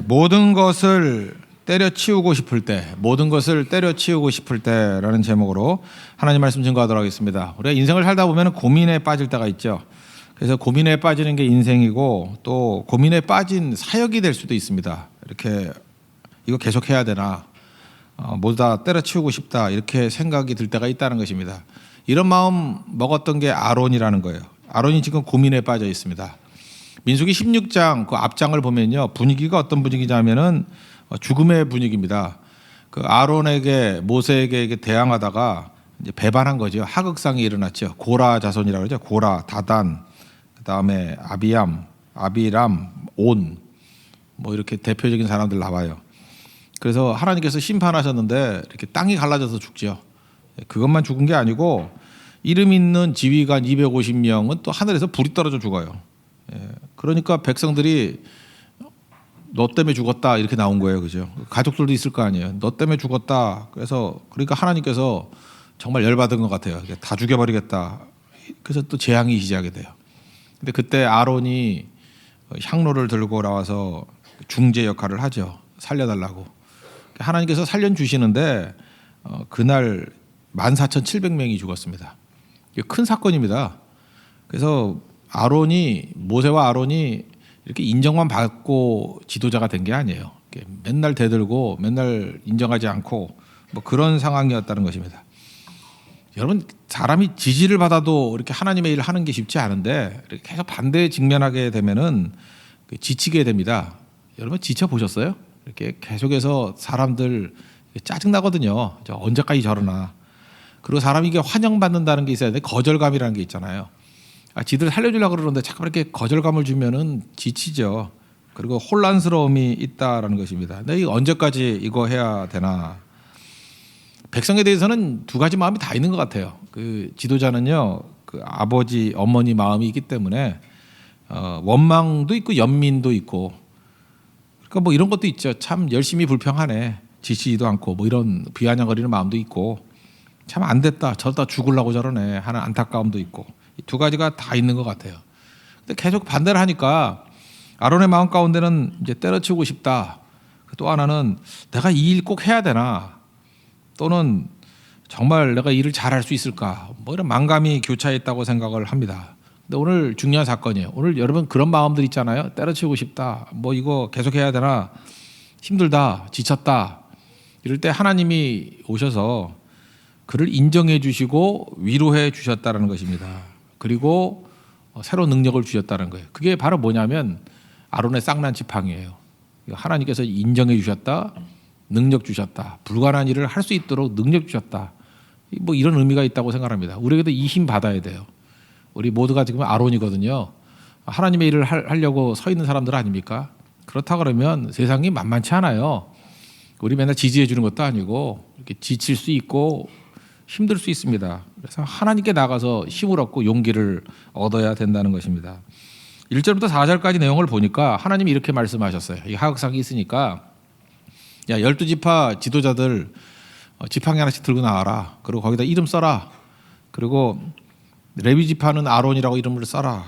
모든 것을 때려치우고 싶을 때, 모든 것을 때려치우고 싶을 때라는 제목으로 하나님 말씀 증거하도록 하겠습니다. 우리가 인생을 살다 보면 고민에 빠질 때가 있죠. 그래서 고민에 빠지는 게 인생이고 또 고민에 빠진 사역이 될 수도 있습니다. 이렇게 이거 계속 해야 되나, 모두 다 때려치우고 싶다 이렇게 생각이 들 때가 있다는 것입니다. 이런 마음 먹었던 게 아론이라는 거예요. 아론이 지금 고민에 빠져 있습니다. 민수기 16장 그 앞장을 보면요, 분위기가 어떤 분위기냐면은 죽음의 분위기입니다. 그 아론에게 모세에게 대항하다가 이제 배반한 거죠. 하극상이 일어났죠. 고라 자손이라고 그러죠. 고라, 다단, 그다음에 아비암, 아비람, 온, 뭐 이렇게 대표적인 사람들 나와요. 그래서 하나님께서 심판하셨는데 이렇게 땅이 갈라져서 죽죠. 그것만 죽은 게 아니고 이름 있는 지휘관 250명은 또 하늘에서 불이 떨어져 죽어요. 그러니까 백성들이 너 때문에 죽었다 이렇게 나온 거예요, 그죠? 가족들도 있을 거 아니에요. 너 때문에 죽었다. 그래서 그러니까 하나님께서 정말 열받은 것 같아요. 다 죽여버리겠다. 그래서 또 재앙이 시작이 돼요. 근데 그때 아론이 향로를 들고 나와서 중재 역할을 하죠. 살려달라고. 하나님께서 살려주시는데 그날 14,700명이 죽었습니다. 이게 큰 사건입니다. 그래서 모세와 아론이 이렇게 인정만 받고 지도자가 된 게 아니에요. 맨날 대들고 맨날 인정하지 않고 뭐 그런 상황이었다는 것입니다. 여러분, 사람이 지지를 받아도 이렇게 하나님의 일을 하는 게 쉽지 않은데 이렇게 계속 반대에 직면하게 되면은 지치게 됩니다. 여러분 지쳐 보셨어요? 이렇게 계속해서 사람들 짜증 나거든요. 언제까지 저러나. 그리고 사람이 이게 환영받는다는 게 있어야 돼. 거절감이라는 게 있잖아요. 지들 살려주려고 그러는데 자꾸 이렇게 거절감을 주면은 지치죠. 그리고 혼란스러움이 있다라는 것입니다. 근데 언제까지 이거 해야 되나? 백성에 대해서는 두 가지 마음이 다 있는 것 같아요. 그 지도자는요, 그 아버지, 어머니 마음이 있기 때문에 원망도 있고 연민도 있고, 그러니까 뭐 이런 것도 있죠. 참 열심히 불평하네, 지치지도 않고 뭐 이런 비아냥거리는 마음도 있고, 참 안 됐다, 저러다 죽으려고 저러네 하는 안타까움도 있고, 이 두 가지가 다 있는 것 같아요. 근데 계속 반대를 하니까 아론의 마음 가운데는 이제 때려치우고 싶다. 또 하나는 내가 이 일 꼭 해야 되나? 또는 정말 내가 일을 잘할 수 있을까? 뭐 이런 만감이 교차했다고 생각을 합니다. 근데 오늘 중요한 사건이에요. 오늘 여러분 그런 마음들 있잖아요. 때려치우고 싶다. 뭐 이거 계속 해야 되나? 힘들다. 지쳤다. 이럴 때 하나님이 오셔서 그를 인정해 주시고 위로해 주셨다는 것입니다. 그리고 새로운 능력을 주셨다는 거예요. 그게 바로 뭐냐면 아론의 쌍난 지팡이에요. 하나님께서 인정해 주셨다. 능력 주셨다. 불가능한 일을 할 수 있도록 능력 주셨다. 뭐 이런 의미가 있다고 생각합니다. 우리에게도 이 힘 받아야 돼요. 우리 모두가 지금 아론이거든요. 하나님의 일을 하려고 서 있는 사람들 아닙니까? 그렇다 그러면 세상이 만만치 않아요. 우리 맨날 지지해 주는 것도 아니고 이렇게 지칠 수 있고 힘들 수 있습니다. 그래서 하나님께 나가서 힘을 얻고 용기를 얻어야 된다는 것입니다. 1절부터 4절까지 내용을 보니까 하나님이 이렇게 말씀하셨어요. 이 하극상이 있으니까 야, 12지파 지도자들 지팡이 하나씩 들고 나와라. 그리고 거기다 이름 써라. 그리고 레위 지파는 아론이라고 이름을 써라.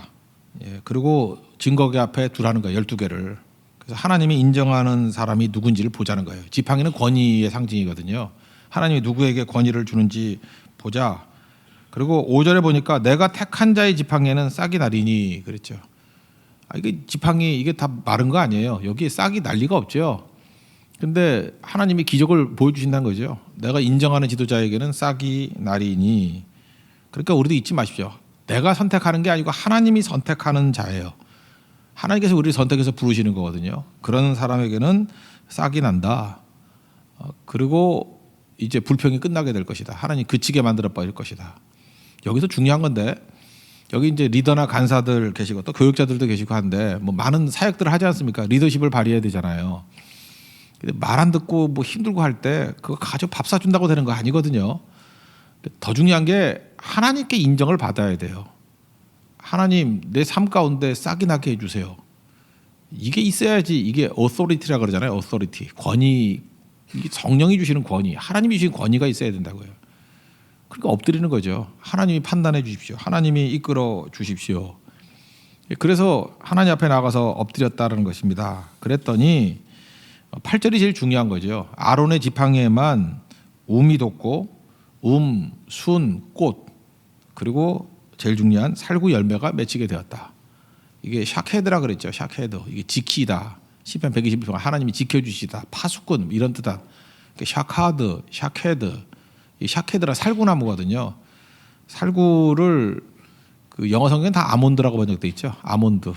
그리고 증거계 앞에 두라는 거예요. 12개를. 그래서 하나님이 인정하는 사람이 누군지를 보자는 거예요. 지팡이는 권위의 상징이거든요. 하나님이 누구에게 권위를 주는지 보자. 그리고 5절에 보니까 내가 택한 자의 지팡이에는 싹이 나리니 그랬죠. 이게 지팡이 이게 다 마른 거 아니에요. 여기에 싹이 날 리가 없죠. 근데 하나님이 기적을 보여주신다는 거죠. 내가 인정하는 지도자에게는 싹이 나리니. 그러니까 우리도 잊지 마십시오. 내가 선택하는 게 아니고 하나님이 선택하는 자예요. 하나님께서 우리를 선택해서 부르시는 거거든요. 그런 사람에게는 싹이 난다. 그리고 이제 불평이 끝나게 될 것이다. 하나님 그치게 만들어 버릴 것이다. 여기서 중요한 건데 여기 이제 리더나 간사들 계시고 또 교육자들도 계시고 한데 뭐 많은 사역들을 하지 않습니까? 리더십을 발휘해야 되잖아요. 근데 말 안 듣고 뭐 힘들고 할 때 그거 가지고 밥 사준다고 되는 거 아니거든요. 더 중요한 게 하나님께 인정을 받아야 돼요. 하나님 내 삶 가운데 싹이 나게 해주세요. 이게 있어야지. 이게 authority라 그러잖아요. authority. 권위. 이게 성령이 주시는 권위. 하나님이 주신 권위가 있어야 된다고요. 그러니까 엎드리는 거죠. 하나님이 판단해 주십시오. 하나님이 이끌어 주십시오. 그래서 하나님 앞에 나가서 엎드렸다는 것입니다. 그랬더니 8절이 제일 중요한 거죠. 아론의 지팡이에만 움이 돋고 순, 꽃 그리고 제일 중요한 살구 열매가 맺히게 되었다. 이게 샤케드라 그랬죠. 샤케드. 이게 지키다. 시편 122편 하나님이 지켜주시다. 파수꾼 이런 뜻한 샤카드, 샤케드. 이 샤케드라 살구나무거든요. 살구를 그 영어 성경엔 다 아몬드라고 번역돼 있죠. 아몬드.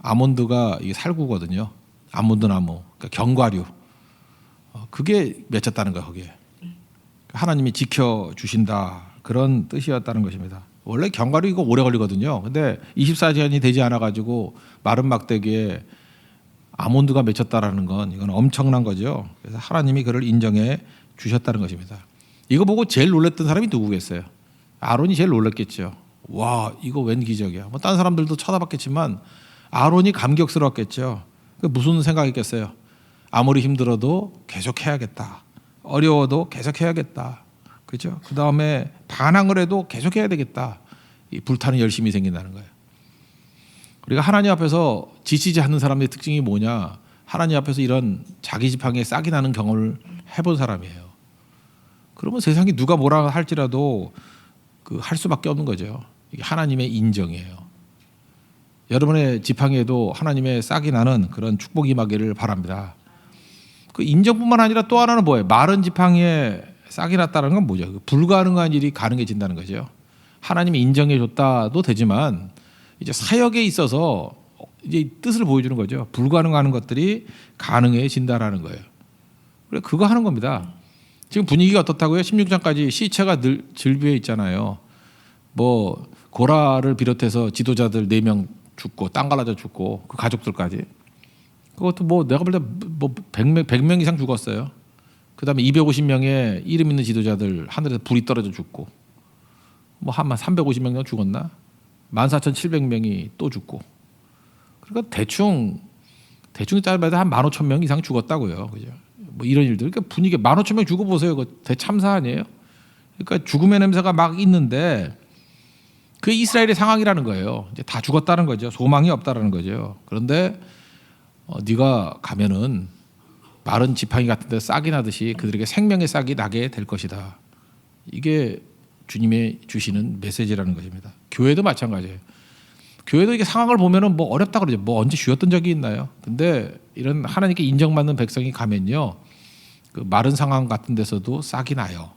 아몬드가 이게 살구거든요. 아몬드 나무. 그러니까 견과류. 그게 맺혔다는 거예요. 거기에. 하나님이 지켜주신다. 그런 뜻이었다는 것입니다. 원래 견과류 이거 오래 걸리거든요. 근데 24시간이 되지 않아 가지고 마른 막대기에 아몬드가 맺혔다라는 건 이건 엄청난 거죠. 그래서 하나님이 그를 인정해 주셨다는 것입니다. 이거 보고 제일 놀랐던 사람이 누구겠어요? 아론이 제일 놀랐겠죠. 와, 이거 웬 기적이야. 뭐 다른 사람들도 쳐다봤겠지만 아론이 감격스러웠겠죠. 무슨 생각이겠어요? 아무리 힘들어도 계속 해야겠다. 어려워도 계속 해야겠다. 그렇죠? 그 다음에 반항을 해도 계속 해야 되겠다. 이 불타는 열심이 생긴다는 거예요. 우리가 하나님 앞에서 지치지 않는 사람의 특징이 뭐냐? 하나님 앞에서 이런 자기 지팡이에 싹이 나는 경험을 해본 사람이에요. 그러면 세상이 누가 뭐라 할지라도 그 할 수밖에 없는 거죠. 이게 하나님의 인정이에요. 여러분의 지팡이에도 하나님의 싹이 나는 그런 축복이 임하기를 바랍니다. 그 인정뿐만 아니라 또 하나는 뭐예요? 마른 지팡이에 싹이 났다는 건 뭐죠? 불가능한 일이 가능해진다는 거죠. 하나님이 인정해 줬다도 되지만 이제 사역에 있어서 이제 뜻을 보여주는 거죠. 불가능한 것들이 가능해진다라는 거예요. 그래 그거 하는 겁니다. 지금 분위기가 어떻다고요? 16장까지 시체가 늘 즐비해 있잖아요. 뭐 고라를 비롯해서 지도자들 4명 죽고 땅 갈라져 죽고 그 가족들까지. 그것도 뭐 내가 볼 때 뭐 100명 이상 죽었어요. 그다음에 250명의 이름 있는 지도자들 하늘에서 불이 떨어져 죽고 뭐 한 350명 정도 죽었나? 14,700명이 또 죽고. 그러니까 대충 짧아도 한 15,000명 이상 죽었다고요. 그죠? 뭐 이런 일들. 그러니까 분위기 15,000명 죽어보세요. 그 대참사 아니에요? 그러니까 죽음의 냄새가 막 있는데 그게 이스라엘의 상황이라는 거예요. 이제 다 죽었다는 거죠. 소망이 없다라는 거죠. 그런데 네가 가면은 마른 지팡이 같은 데 싹이 나듯이 그들에게 생명의 싹이 나게 될 것이다. 이게 주님의 주시는 메시지라는 것입니다. 교회도 마찬가지예요. 교회도 이게 상황을 보면은 뭐 어렵다 그러죠. 뭐 언제 쉬었던 적이 있나요? 근데 이런 하나님께 인정받는 백성이 가면요, 그 마른 상황 같은 데서도 싹이 나요.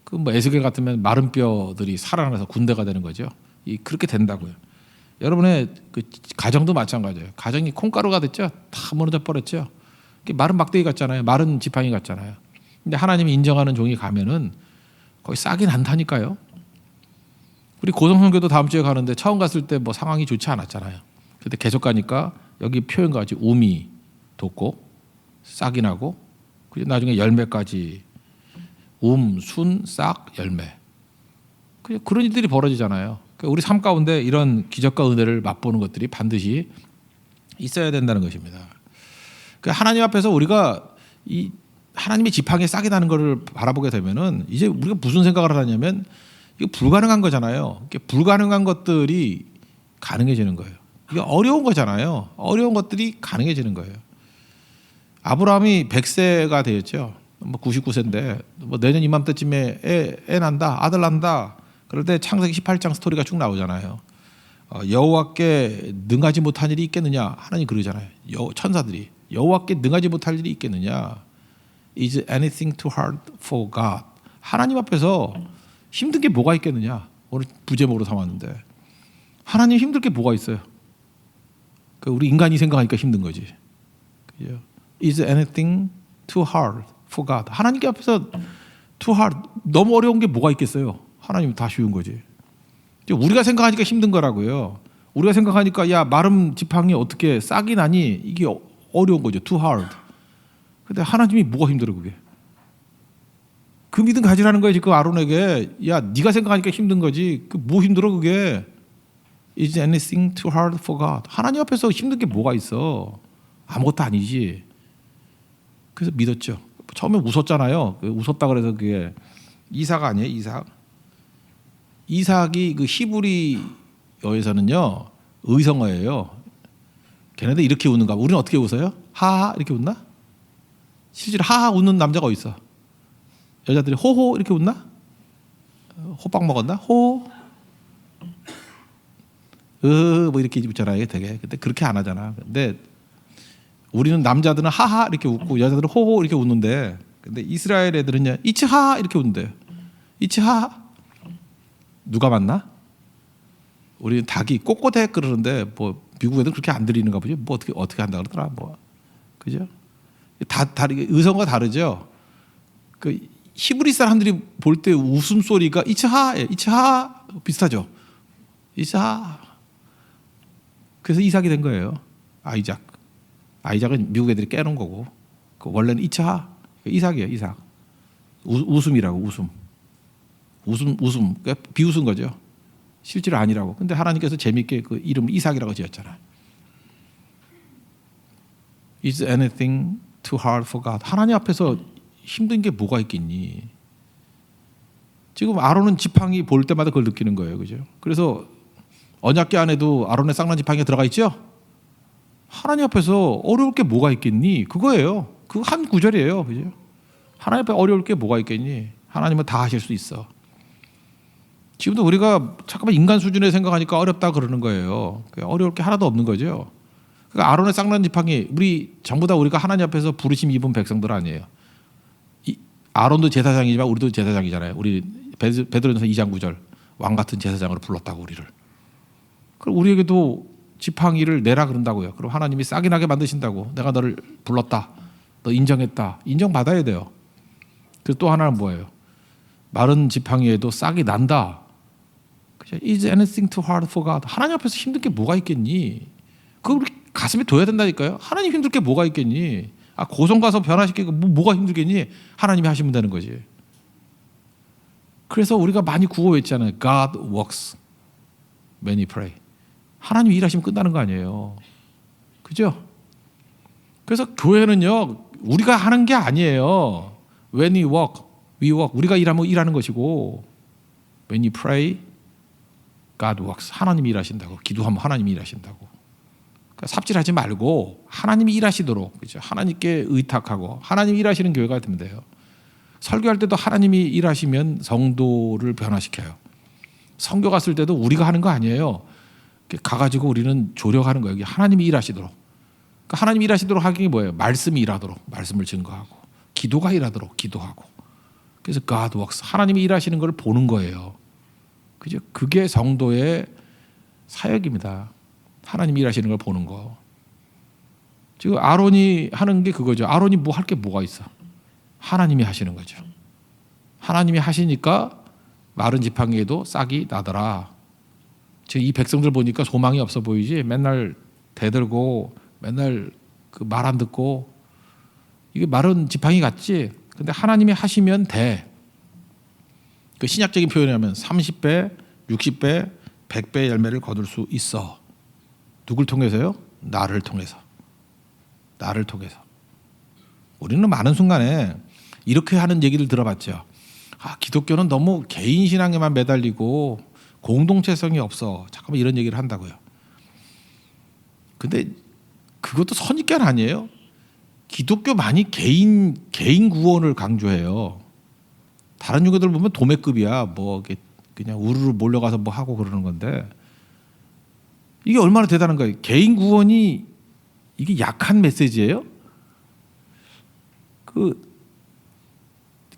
그 뭐 에스겔 같으면 마른 뼈들이 살아나서 군대가 되는 거죠. 그렇게 된다고요. 여러분의 그 가정도 마찬가지예요. 가정이 콩가루가 됐죠. 다 무너져 버렸죠. 마른 막대기 같잖아요. 마른 지팡이 같잖아요. 근데 하나님이 인정하는 종이 가면은 거기 싹이 난다니까요. 우리 고성선교도 다음 주에 가는데 처음 갔을 때 뭐 상황이 좋지 않았잖아요. 그때 계속 가니까 여기 표현과 같이 um이 돋고 싹이 나고 나중에 열매까지 순, 싹, 열매. 그런 일들이 벌어지잖아요. 우리 삶 가운데 이런 기적과 은혜를 맛보는 것들이 반드시 있어야 된다는 것입니다. 하나님 앞에서 우리가 이 하나님의 지팡이에 싹이 나는 것을 바라보게 되면은 이제 우리가 무슨 생각을 하냐면 이거 불가능한 거잖아요. 불가능한 것들이 가능해지는 거예요. 이게 어려운 거잖아요. 어려운 것들이 가능해지는 거예요. 아브라함이 100세가 되었죠. 뭐 99세인데 뭐 내년 이맘때쯤에 애 난다, 아들 난다. 그럴 때 창세기 18장 스토리가 쭉 나오잖아요. 여호와께 능하지 못한 일이 있겠느냐? 하나님 그러잖아요. 천사들이 여호와께 능하지 못할 일이 있겠느냐? Is anything too hard for God? 하나님 앞에서 힘든 게 뭐가 있겠느냐? 오늘 부제목으로 삼았는데 하나님 힘들 게 뭐가 있어요? 우리 인간이 생각하니까 힘든 거지. Is anything too hard for God? 하나님께 앞에서 too hard, 너무 어려운 게 뭐가 있겠어요? 하나님 다 쉬운 거지. 우리가 생각하니까 힘든 거라고요. 우리가 생각하니까 야 마름 지팡이 어떻게 싹이 나니? 이게 어려운 거죠. too hard. 근데 하나님이 뭐가 힘들어 그게? 그 믿음 가지라는 거예요. 지금 아론에게 야 네가 생각하니까 힘든 거지. 뭐 힘들어 그게? Is anything too hard for God? 하나님 앞에서 힘든 게 뭐가 있어? 아무것도 아니지. 그래서 믿었죠. 처음에 웃었잖아요. 웃었다 그래서 그게 이삭 아니에요? 이삭이 그 히브리어에서는요 의성어예요. 걔네들 이렇게 웃는가 봐. 우리는 어떻게 웃어요? 하하 이렇게 웃나? 실제로 하하 웃는 남자가 어디 있어? 여자들이 호호 이렇게 웃나? 호빵 먹었나? 호. 뭐 이렇게 웃잖아요, 되게. 근데 그렇게 안 하잖아. 근데 우리는 남자들은 하하 이렇게 웃고 여자들은 호호 이렇게 웃는데, 근데 이스라엘 애들은요 이츠하 이렇게 웃는데요. 이츠하. 누가 맞나? 우리는 닭이 꼬꼬대 그러는데 뭐 미국 애들 그렇게 안 들리는가 보지. 뭐 어떻게 한다 그러더라. 뭐 그죠? 다 다르게 의성어가 다르죠. 그 히브리 사람들이 볼 때 웃음 소리가 이츠하예요. 이츠하 비슷하죠. 이츠하. 그래서 이삭이 된 거예요. 아이작은 미국 애들이 깨놓은 거고, 그 원래는 이츠하 이삭이에요. 이삭. 웃음이라고 웃음. 그러니까 비웃은 거죠. 실제로 아니라고. 근데 하나님께서 재밌게 그 이름을 이삭이라고 지었잖아요. Is anything too hard for God? 하나님 앞에서 힘든 게 뭐가 있겠니? 지금 아론은 지팡이 볼 때마다 그걸 느끼는 거예요, 그죠? 그래서 언약궤 안에도 아론의 쌍난 지팡이가 들어가 있죠. 하나님 앞에서 어려울 게 뭐가 있겠니? 그거예요. 그 한 구절이에요, 그죠? 하나님 앞에 어려울 게 뭐가 있겠니? 하나님은 다 하실 수 있어. 지금도 우리가 잠깐만 인간 수준에 생각하니까 어렵다 그러는 거예요. 어려울 게 하나도 없는 거죠. 그러니까 아론의 쌍난 지팡이, 우리 전부 다 우리가 하나님 앞에서 부르심 입은 백성들 아니에요. 아론도 제사장이지만 우리도 제사장이잖아요. 우리 베드로전서 2장 9절 왕 같은 제사장으로 불렀다고 우리를. 그럼 우리에게도 지팡이를 내라 그런다고요. 그럼 하나님이 싹이 나게 만드신다고. 내가 너를 불렀다. 너 인정했다. 인정받아야 돼요. 그리고 또 하나는 뭐예요? 마른 지팡이에도 싹이 난다. Is anything too hard for God? 하나님 앞에서 힘든 게 뭐가 있겠니? 그걸 우리 가슴에 둬야 된다니까요. 하나님 힘들 게 뭐가 있겠니? 고성 가서 변화시키고 뭐가 힘들겠니? 하나님이 하시면 되는 거지. 그래서 우리가 많이 구호 외치잖아요. God works when we pray. 하나님이 일하시면 끝나는 거 아니에요. 그죠? 그래서 교회는요, 우리가 하는 게 아니에요. When we work, we work. 우리가 일하면 일하는 것이고, when you pray, God works. 하나님이 일하신다고. 기도하면 하나님이 일하신다고. 그러니까 삽질하지 말고 하나님이 일하시도록, 그렇죠? 하나님께 의탁하고 하나님이 일하시는 교회가 되면 돼요. 설교할 때도 하나님이 일하시면 성도를 변화시켜요. 선교 갔을 때도 우리가 하는 거 아니에요. 가가지고 우리는 조력하는 거예요. 하나님이 일하시도록. 그러니까 하나님이 일하시도록 하기 뭐예요? 말씀이 일하도록, 말씀을 증거하고, 기도가 일하도록 기도하고. 그래서 God works. 하나님이 일하시는 걸 보는 거예요. 그죠? 그게 성도의 사역입니다. 하나님이 일하시는 걸 보는 거. 지금 아론이 하는 게 그거죠. 아론이 뭐 할 게 뭐가 있어? 하나님이 하시는 거죠. 하나님이 하시니까 마른 지팡이에도 싹이 나더라. 지금 이 백성들 보니까 소망이 없어 보이지. 맨날 대들고 맨날 그 말 안 듣고 이게 마른 지팡이 같지. 근데 하나님이 하시면 돼. 그 신약적인 표현이라면 30배, 60배, 100배의 열매를 거둘 수 있어. 누굴 통해서요? 나를 통해서. 나를 통해서. 우리는 많은 순간에 이렇게 하는 얘기를 들어봤죠. 기독교는 너무 개인 신앙에만 매달리고 공동체성이 없어. 잠깐만 이런 얘기를 한다고요. 근데 그것도 선입견 아니에요? 기독교만이 개인 구원을 강조해요. 다른 종교들 보면 도매급이야. 뭐 그냥 우르르 몰려가서 뭐 하고 그러는 건데 이게 얼마나 대단한 거예요. 개인 구원이 이게 약한 메시지예요? 그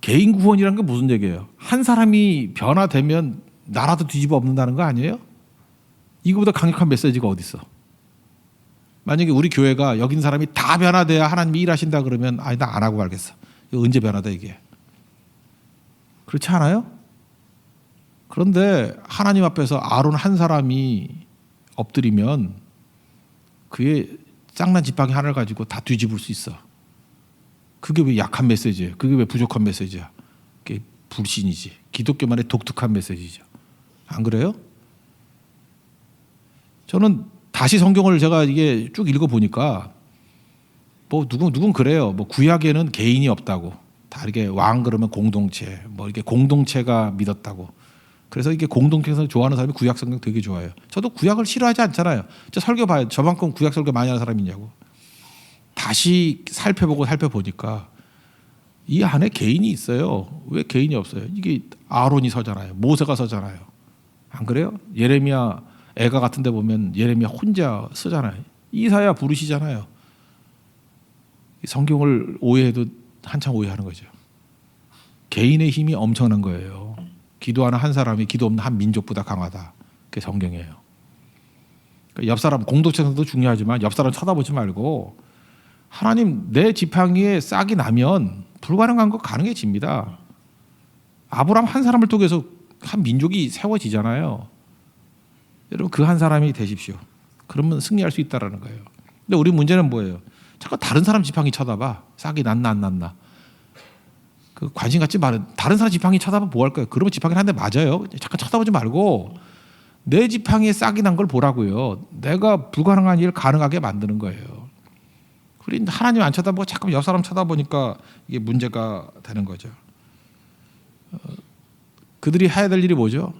개인 구원이라는 게 무슨 얘기예요? 한 사람이 변화되면 나라도 뒤집어 엎는다는 거 아니에요? 이거보다 강력한 메시지가 어디 있어? 만약에 우리 교회가 여긴 사람이 다 변화돼야 하나님이 일하신다 그러면 나 안 하고 말겠어. 이거 언제 변화돼 이게? 그렇지 않아요? 그런데 하나님 앞에서 아론 한 사람이 엎드리면 그의 쌍난 지팡이 하나를 가지고 다 뒤집을 수 있어. 그게 왜 약한 메시지예요? 그게 왜 부족한 메시지야? 그게 불신이지. 기독교만의 독특한 메시지죠. 안 그래요? 저는 다시 성경을 제가 이게 쭉 읽어보니까 뭐 누군 그래요. 뭐 구약에는 개인이 없다고. 다 이렇게 왕 그러면 공동체, 뭐 이렇게 공동체가 믿었다고. 그래서 이게 공동체에서 좋아하는 사람이 구약 성경 되게 좋아해요. 저도 구약을 싫어하지 않잖아요. 저 설교 봐요. 저만큼 구약 설교 많이 하는 사람이 있냐고. 다시 살펴보니까 이 안에 개인이 있어요. 왜 개인이 없어요? 이게 아론이 서잖아요. 모세가 서잖아요. 안 그래요? 예레미야 애가 같은 데 보면 예레미야 혼자 쓰잖아요. 이사야 부르시잖아요. 성경을 오해해도 한참 오해하는 거죠. 개인의 힘이 엄청난 거예요. 기도하는 한 사람이 기도 없는 한 민족보다 강하다. 그게 성경이에요. 그러니까 옆 사람 공동체도 중요하지만 옆 사람 쳐다보지 말고 하나님 내 지팡이에 싹이 나면 불가능한 거 가능해집니다. 아브라함 한 사람을 통해서 한 민족이 세워지잖아요. 여러분 그 한 사람이 되십시오. 그러면 승리할 수 있다라는 거예요. 근데 우리 문제는 뭐예요? 자꾸 다른 사람 지팡이 쳐다봐. 싹이 났나 안 났나. 그 관심 갖지 말은 다른 사람 지팡이 쳐다봐 뭐 할 거예요? 그러면 지팡이 한 대 맞아요. 잠깐 쳐다보지 말고 내 지팡이에 싹이 난 걸 보라고요. 내가 불가능한 일을 가능하게 만드는 거예요. 우리 하나님 안 쳐다보고 자꾸 옆 사람 쳐다보니까 이게 문제가 되는 거죠. 그들이 해야 될 일이 뭐죠?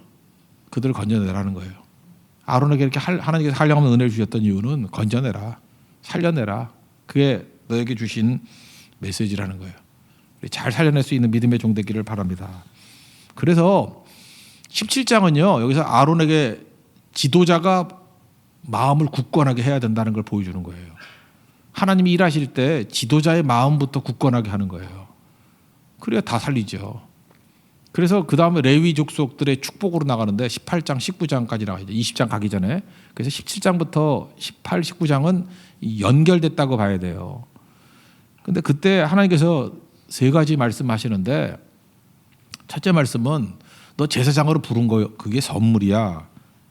그들을 건져내라는 거예요. 아론에게 이렇게 하나님께서 한량없는 은혜를 주셨던 이유는 건져내라, 살려내라. 그게 너에게 주신 메시지라는 거예요. 잘 살려낼 수 있는 믿음의 종 되기를 바랍니다. 그래서 17장은요. 여기서 아론에게 지도자가 마음을 굳건하게 해야 된다는 걸 보여주는 거예요. 하나님이 일하실 때 지도자의 마음부터 굳건하게 하는 거예요. 그래야 다 살리죠. 그래서 그 다음에 레위 족속들의 축복으로 나가는데 18장, 19장까지 나가죠. 20장 가기 전에. 그래서 17장부터 18, 19장은 연결됐다고 봐야 돼요. 근데 그때 하나님께서 세 가지 말씀하시는데 첫째 말씀은 너 제사장으로 부른 거 그게 선물이야.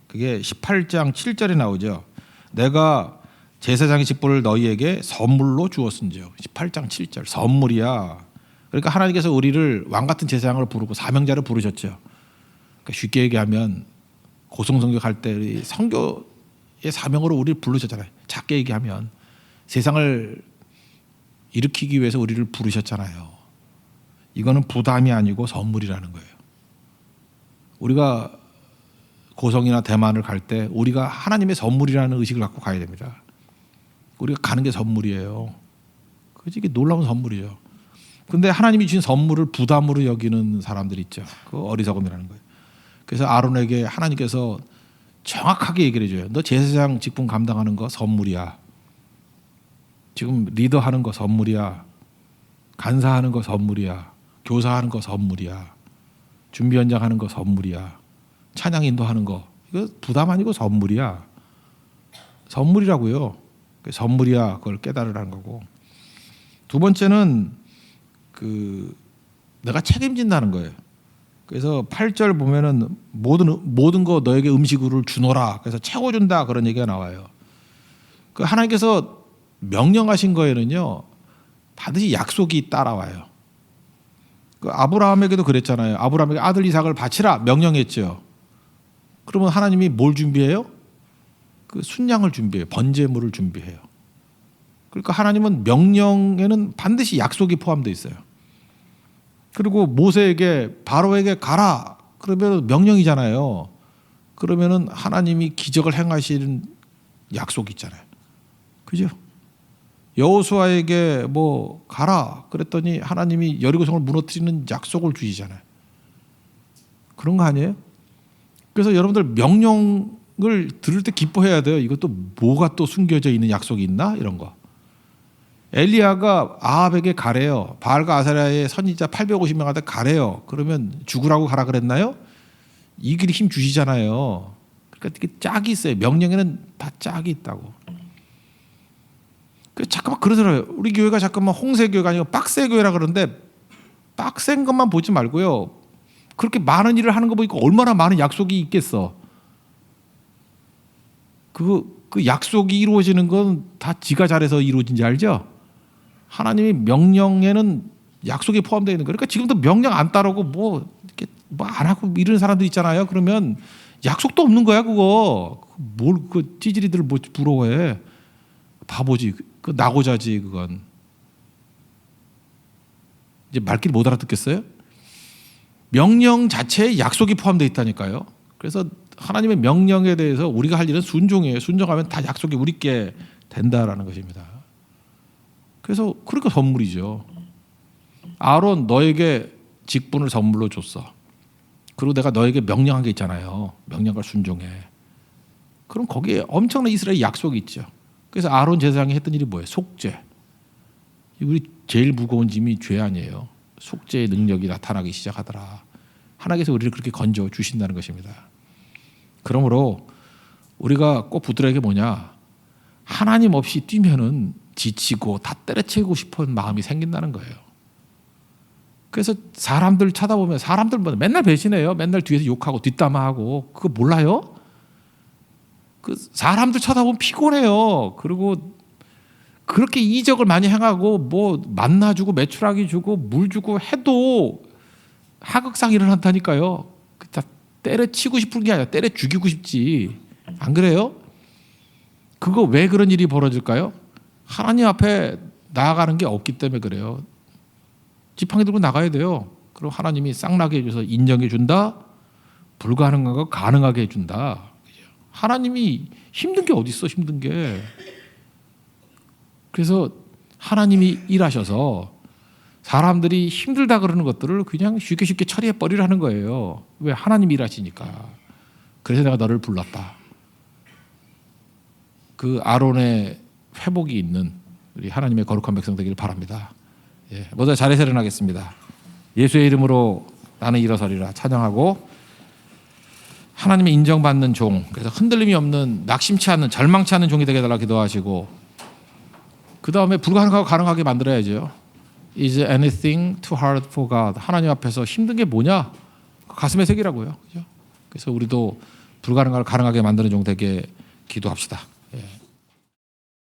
그게 18장 7절에 나오죠. 내가 제사장의 직분을 너희에게 선물로 주었은지요. 18장 7절 선물이야. 그러니까 하나님께서 우리를 왕 같은 제사장을 부르고 사명자를 부르셨죠. 그러니까 쉽게 얘기하면 고성성교할 때 선교의 사명으로 우리를 부르셨잖아요. 작게 얘기하면 세상을 일으키기 위해서 우리를 부르셨잖아요. 이거는 부담이 아니고 선물이라는 거예요. 우리가 고성이나 대만을 갈 때 우리가 하나님의 선물이라는 의식을 갖고 가야 됩니다. 우리가 가는 게 선물이에요. 그게 놀라운 선물이죠. 근데 하나님이 주신 선물을 부담으로 여기는 사람들이 있죠. 그 어리석음이라는 거예요. 그래서 아론에게 하나님께서 정확하게 얘기를 해줘요. 너 제사장 직분 감당하는 거 선물이야. 지금 리더하는 거 선물이야. 간사하는 거 선물이야. 교사하는 거 선물이야. 준비 현장 하는 거 선물이야. 찬양 인도하는 거 이거 부담 아니고 선물이야. 선물이라고요. 선물이야. 그걸 깨달으라는 거고. 두 번째는 내가 책임진다는 거예요. 그래서 8절 보면은 모든 거 너에게 음식으로 주노라. 그래서 채워준다 그런 얘기가 나와요. 그 하나님께서 명령하신 거에는요 반드시 약속이 따라와요. 그 아브라함에게도 그랬잖아요. 아브라함에게 아들 이삭을 바치라 명령했죠. 그러면 하나님이 뭘 준비해요? 그 순양을 준비해요. 번제물을 준비해요. 그러니까 하나님은 명령에는 반드시 약속이 포함되어 있어요. 그리고 모세에게 바로에게 가라 그러면 명령이잖아요. 그러면은 하나님이 기적을 행하시는 약속이 있잖아요. 그죠? 여호수아에게 뭐 가라 그랬더니 하나님이 여리고성을 무너뜨리는 약속을 주시잖아요. 그런 거 아니에요? 그래서 여러분들 명령을 들을 때 기뻐해야 돼요. 이것도 뭐가 또 숨겨져 있는 약속이 있나 이런 거. 엘리야가 아합에게 가래요. 바알과 아세라의 선지자 850명한테 가래요. 그러면 죽으라고 가라 그랬나요? 이 길이 힘 주시잖아요. 그러니까 이게 짝이 있어요. 명령에는 다 짝이 있다고. 잠깐만 그러더라고요. 우리 교회가 잠깐만 홍세교회가 아니고 빡세교회라 그러는데 빡센 것만 보지 말고요. 그렇게 많은 일을 하는 거 보니까 얼마나 많은 약속이 있겠어. 그 약속이 이루어지는 건 다 지가 잘해서 이루어진지 알죠? 하나님이 명령에는 약속이 포함되어 있는 거예요. 그러니까 지금도 명령 안 따르고 뭐 안 하고 이러는 사람들 있잖아요. 그러면 약속도 없는 거야 그거. 뭘 그 찌질이들 뭐 부러워해. 바보지. 그 나고자지 그건. 이제 말귀를 못 알아듣겠어요? 명령 자체에 약속이 포함되어 있다니까요. 그래서 하나님의 명령에 대해서 우리가 할 일은 순종이에요. 순종하면 다 약속이 우리께 된다라는 것입니다. 그래서 그러니까 선물이죠. 아론 너에게 직분을 선물로 줬어. 그리고 내가 너에게 명령한 게 있잖아요. 명령과 순종해. 그럼 거기에 엄청난 이스라엘 약속이 있죠. 그래서 아론 제사장이 했던 일이 뭐예요? 속죄. 우리 제일 무거운 짐이 죄 아니에요. 속죄의 능력이 나타나기 시작하더라. 하나님께서 우리를 그렇게 건져 주신다는 것입니다. 그러므로 우리가 꼭 붙들어야 게 뭐냐? 하나님 없이 뛰면은 지치고 다 때려치우고 싶은 마음이 생긴다는 거예요. 그래서 사람들 쳐다보면 사람들 맨날 배신해요. 맨날 뒤에서 욕하고 뒷담화하고 그거 몰라요? 그 사람들 쳐다보면 피곤해요. 그리고 그렇게 이적을 많이 행하고 뭐 만나주고 매출하기 주고 물 주고 해도 하극상 일어난다니까요. 다 때려치고 싶은 게 아니라 때려 죽이고 싶지. 안 그래요? 그거 왜 그런 일이 벌어질까요? 하나님 앞에 나아가는 게 없기 때문에 그래요. 지팡이 들고 나가야 돼요. 그럼 하나님이 쌍나게 해줘서 인정해 준다. 불가능한 거 가능하게 해준다. 하나님이 힘든 게 어디 있어? 힘든 게. 그래서 하나님이 일하셔서 사람들이 힘들다 그러는 것들을 그냥 쉽게 쉽게 처리해 버리라는 거예요. 왜? 하나님이 일하시니까. 그래서 내가 너를 불렀다. 그 아론의 회복이 있는 우리 하나님의 거룩한 백성 되기를 바랍니다. 예, 모두 자리에서 일어나겠습니다. 예수의 이름으로 나는 일어서리라 찬양하고 하나님의 인정받는 종, 그래서 흔들림이 없는 낙심치 않는 절망치 않는 종이 되게 해달라 기도하시고 그 다음에 불가능하고 가능하게 만들어야죠. Is anything too hard for God? 하나님 앞에서 힘든 게 뭐냐? 가슴에 새기라고요. 그죠? 그래서 우리도 불가능을 가능하게 만드는 종 되게 기도합시다. 예.